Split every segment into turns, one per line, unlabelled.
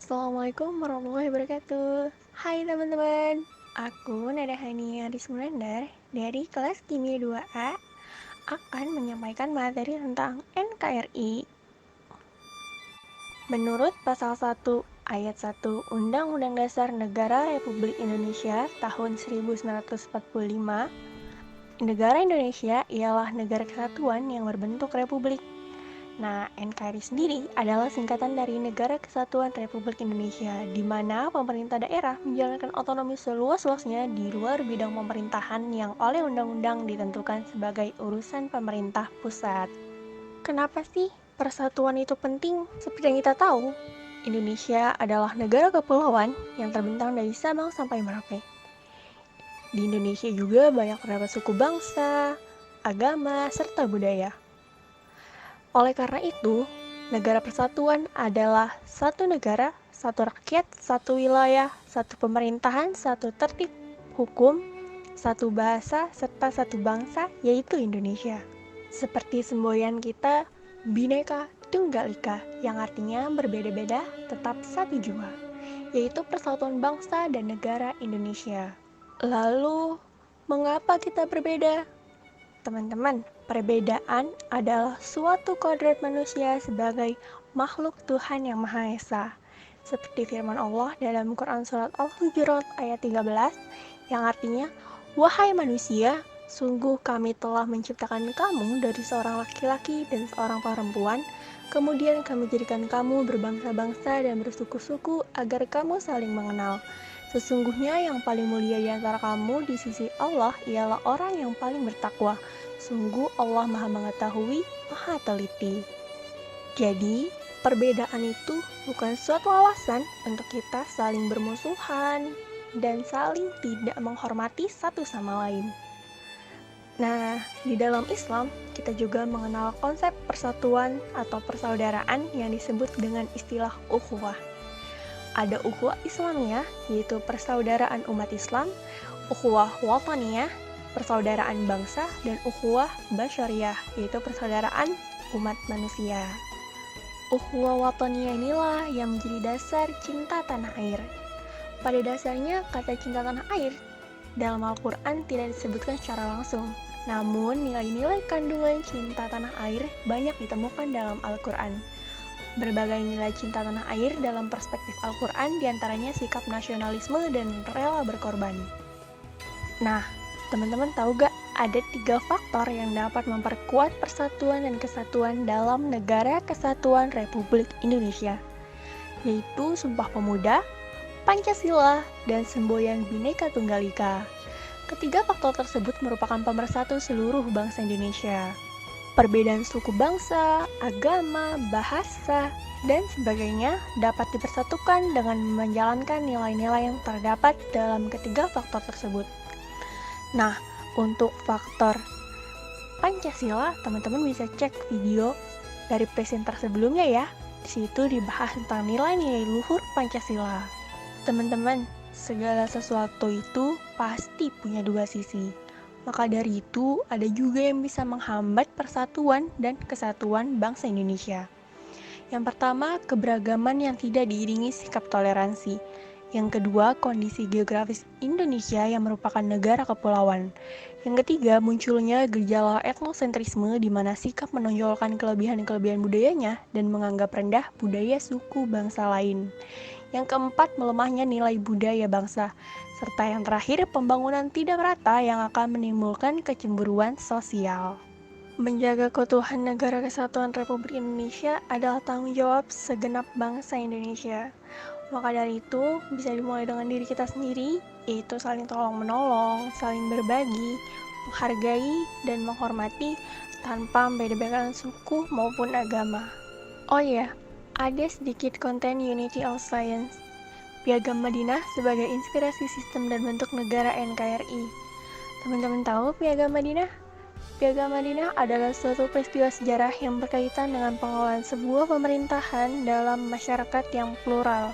Assalamualaikum warahmatullahi wabarakatuh. Hai teman-teman, aku Nada Hania Rizmunandar dari kelas Kimia 2A akan menyampaikan materi tentang NKRI. Menurut pasal 1 ayat 1 Undang-Undang Dasar Negara Republik Indonesia tahun 1945, negara Indonesia ialah negara kesatuan yang berbentuk republik. Nah, NKRI sendiri adalah singkatan dari Negara Kesatuan Republik Indonesia, di mana pemerintah daerah menjalankan otonomi seluas-luasnya di luar bidang pemerintahan yang oleh undang-undang ditentukan sebagai urusan pemerintah pusat. Kenapa sih persatuan itu penting? Seperti yang kita tahu, Indonesia adalah negara kepulauan yang terbentang dari Sabang sampai Merauke. Di Indonesia juga banyak terdapat suku bangsa, agama, serta budaya. Oleh karena itu, negara persatuan adalah satu negara, satu rakyat, satu wilayah, satu pemerintahan, satu tertib hukum, satu bahasa, serta satu bangsa, yaitu Indonesia. Seperti semboyan kita, Bhinneka Tunggal Ika, yang artinya berbeda-beda tetap satu jua, yaitu persatuan bangsa dan negara Indonesia. Lalu, mengapa kita berbeda? Teman-teman, perbedaan adalah suatu kodrat manusia sebagai makhluk Tuhan yang Maha Esa. Seperti firman Allah dalam Quran Surat Al-Hujurat ayat 13, yang artinya, "Wahai manusia, sungguh kami telah menciptakan kamu dari seorang laki-laki dan seorang perempuan, kemudian kami jadikan kamu berbangsa-bangsa dan bersuku-suku agar kamu saling mengenal. Sesungguhnya yang paling mulia di antara kamu di sisi Allah ialah orang yang paling bertakwa. Sungguh Allah Maha Mengetahui, Maha Teliti." Jadi, perbedaan itu bukan suatu alasan untuk kita saling bermusuhan dan saling tidak menghormati satu sama lain. Nah, di dalam Islam, kita juga mengenal konsep persatuan atau persaudaraan yang disebut dengan istilah ukhuwah. Ada ukhuwah Islamiyah, yaitu persaudaraan umat Islam, ukhuwah wataniyah, persaudaraan bangsa, dan ukhuwah basyariyah, yaitu persaudaraan umat manusia. Ukhuwah wataniyah inilah yang menjadi dasar cinta tanah air. Pada dasarnya, kata cinta tanah air dalam Al-Quran tidak disebutkan secara langsung, namun nilai-nilai kandungan cinta tanah air banyak ditemukan dalam Al-Quran. Berbagai nilai cinta tanah air dalam perspektif Al-Quran diantaranya sikap nasionalisme dan rela berkorban. Nah, teman-teman tahu gak ada 3 faktor yang dapat memperkuat persatuan dan kesatuan dalam Negara Kesatuan Republik Indonesia, yaitu Sumpah Pemuda, Pancasila, dan semboyan Bhinneka Tunggal Ika. Ketiga faktor tersebut merupakan pemersatu seluruh bangsa Indonesia. Perbedaan suku bangsa, agama, bahasa, dan sebagainya dapat dipersatukan dengan menjalankan nilai-nilai yang terdapat dalam ketiga faktor tersebut. Nah, untuk faktor Pancasila, teman-teman bisa cek video dari presenter sebelumnya ya. Di situ dibahas tentang nilai-nilai luhur Pancasila. Teman-teman, segala sesuatu itu pasti punya dua sisi. Maka dari itu, ada juga yang bisa menghambat persatuan dan kesatuan bangsa Indonesia. Yang pertama, keberagaman yang tidak diiringi sikap toleransi. Yang kedua, kondisi geografis Indonesia yang merupakan negara kepulauan. Yang ketiga, munculnya gejala etnosentrisme di mana sikap menonjolkan kelebihan-kelebihan budayanya dan menganggap rendah budaya suku bangsa lain. Yang keempat, melemahnya nilai budaya bangsa. Serta yang terakhir, pembangunan tidak merata yang akan menimbulkan kecemburuan sosial. Menjaga keutuhan Negara Kesatuan Republik Indonesia adalah tanggung jawab segenap bangsa Indonesia. Maka dari itu, bisa dimulai dengan diri kita sendiri, yaitu saling tolong-menolong, saling berbagi, menghargai, dan menghormati tanpa membeda-bedakan suku maupun agama. Oh iya, ada sedikit konten Unity of Science. Piagam Madinah sebagai inspirasi sistem dan bentuk negara NKRI. Teman-teman tahu Piagam Madinah? Piagam Madinah adalah suatu peristiwa sejarah yang berkaitan dengan pengelolaan sebuah pemerintahan dalam masyarakat yang plural.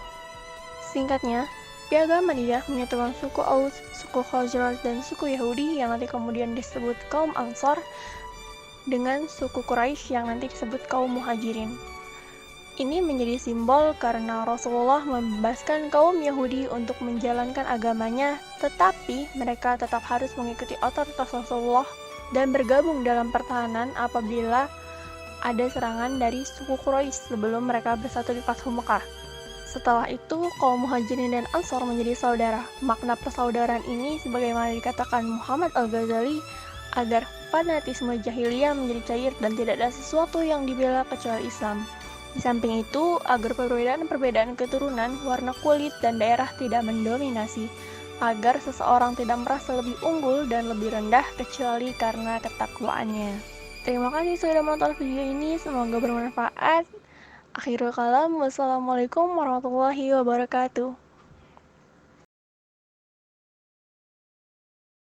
Singkatnya, Piagam Madinah menyatukan suku Aus, suku Khazraj, dan suku Yahudi yang nanti kemudian disebut kaum Ansor dengan suku Quraisy yang nanti disebut kaum Muhajirin. Ini menjadi simbol karena Rasulullah membebaskan kaum Yahudi untuk menjalankan agamanya, tetapi mereka tetap harus mengikuti otoritas Rasulullah dan bergabung dalam pertahanan apabila ada serangan dari suku Quraisy sebelum mereka bersatu di Fathu Mekah. Setelah itu, kaum Muhajirin dan Ansor menjadi saudara. Makna persaudaraan ini sebagaimana dikatakan Muhammad Al-Ghazali agar fanatisme jahiliyah menjadi cair dan tidak ada sesuatu yang dibela kecuali Islam. Di samping itu, agar perbedaan-perbedaan keturunan, warna kulit, dan daerah tidak mendominasi, agar seseorang tidak merasa lebih unggul dan lebih rendah kecuali karena ketakwaannya. Terima kasih sudah menonton video ini, semoga bermanfaat. Akhirul kalam, wassalamualaikum warahmatullahi wabarakatuh.